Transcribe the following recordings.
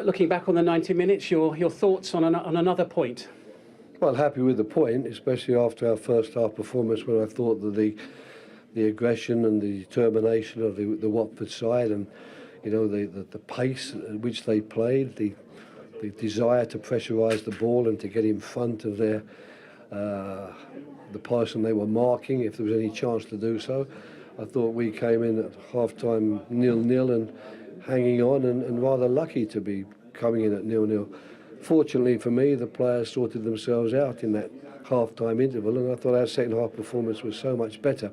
looking back on the 90 minutes, your thoughts on another point? Well, happy with the point, especially after our first half performance, when I thought that the aggression and the determination of the Watford side, and the pace at which they played, the desire to pressurise the ball and to get in front of the person they were marking if there was any chance to do so. I thought we came in at half-time 0-0 and hanging on and rather lucky to be coming in at 0-0. Fortunately for me, the players sorted themselves out in that half-time interval, and I thought our second half performance was so much better.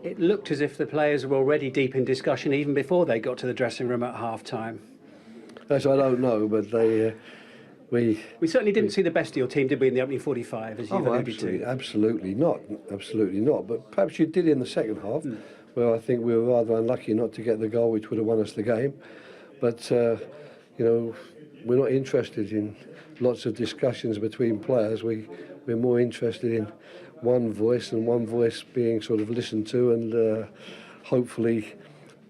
It looked as if the players were already deep in discussion even before they got to the dressing room at half-time. Yes, I don't know, but we certainly didn't see the best of your team, did we, in the opening 45, as you've alluded to? Absolutely not. But perhaps you did in the second half, where I think we were rather unlucky not to get the goal which would have won us the game. But, we're not interested in lots of discussions between players. We're more interested in one voice, and one voice being sort of listened to, and hopefully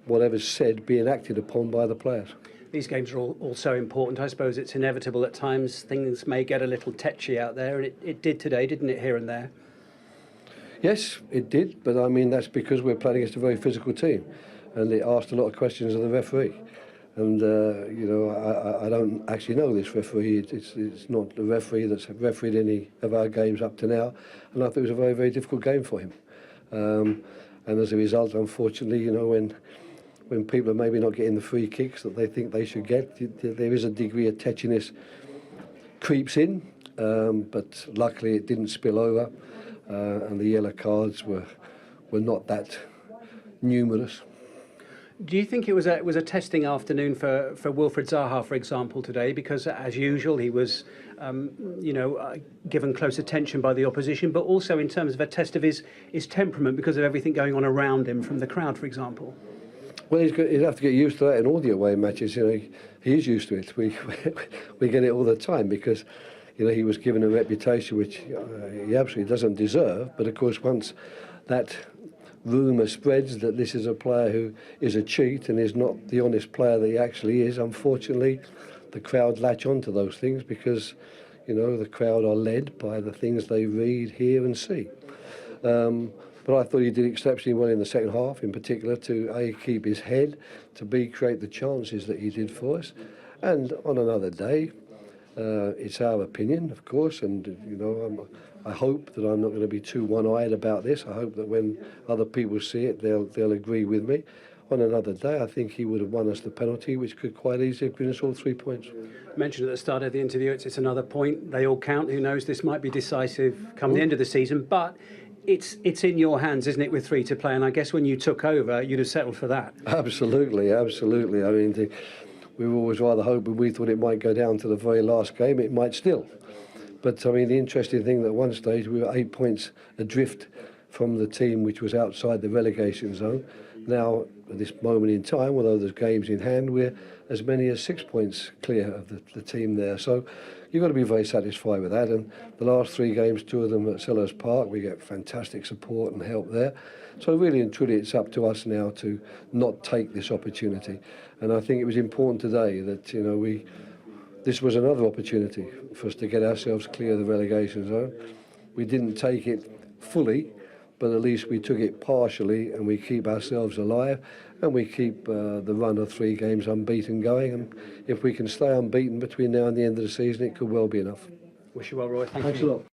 whatever's said being acted upon by the players. These games are all so important. I suppose it's inevitable at times things may get a little tetchy out there, and it did today, didn't it, here and there? Yes, it did, but I mean that's because we're playing against a very physical team, and it asked a lot of questions of the referee. And I don't actually know this referee. It's not the referee that's refereed any of our games up to now, and I thought it was a very, very difficult game for him. And as a result, unfortunately, when people are maybe not getting the free kicks that they think they should get, there is a degree of tetchiness creeps in. But luckily, it didn't spill over, and the yellow cards were not that numerous. Do you think it was a testing afternoon for Wilfried Zaha, for example, today? Because as usual, he was, given close attention by the opposition, but also in terms of a test of his temperament because of everything going on around him from the crowd, for example. Well, he'd have to get used to that in all the away matches. He is used to it. We get it all the time because, he was given a reputation which he absolutely doesn't deserve. But of course, once that rumour spreads that this is a player who is a cheat and is not the honest player that he actually is, unfortunately, the crowd latch on to those things because, the crowd are led by the things they read, hear and see. But I thought he did exceptionally well in the second half, in particular, to A, keep his head, to B, create the chances that he did for us. And on another day, it's our opinion, of course, and, I hope that I'm not going to be too one-eyed about this. I hope that when other people see it, they'll agree with me. On another day, I think he would have won us the penalty, which could quite easily have given us all 3 points. You mentioned at the start of the interview, it's another point. They all count. Who knows? This might be decisive come the end of the season, but it's in your hands, isn't it, with 3 to play? And I guess when you took over, you'd have settled for that. Absolutely. I mean, we were always rather hoping. We thought it might go down to the very last game. It might still. But, I mean, the interesting thing that at one stage we were 8 points adrift from the team which was outside the relegation zone. Now, at this moment in time, although there's games in hand, we're as many as 6 points clear of the team there. So you've got to be very satisfied with that. And the last 3 games, 2 of them at Sellers Park, we get fantastic support and help there. So really and truly, it's up to us now to not take this opportunity. And I think it was important today that, this was another opportunity for us to get ourselves clear of the relegation zone. We didn't take it fully, but at least we took it partially, and we keep ourselves alive, and we keep the run of 3 games unbeaten going. And if we can stay unbeaten between now and the end of the season, it could well be enough. Wish you well, Roy. Thanks a lot.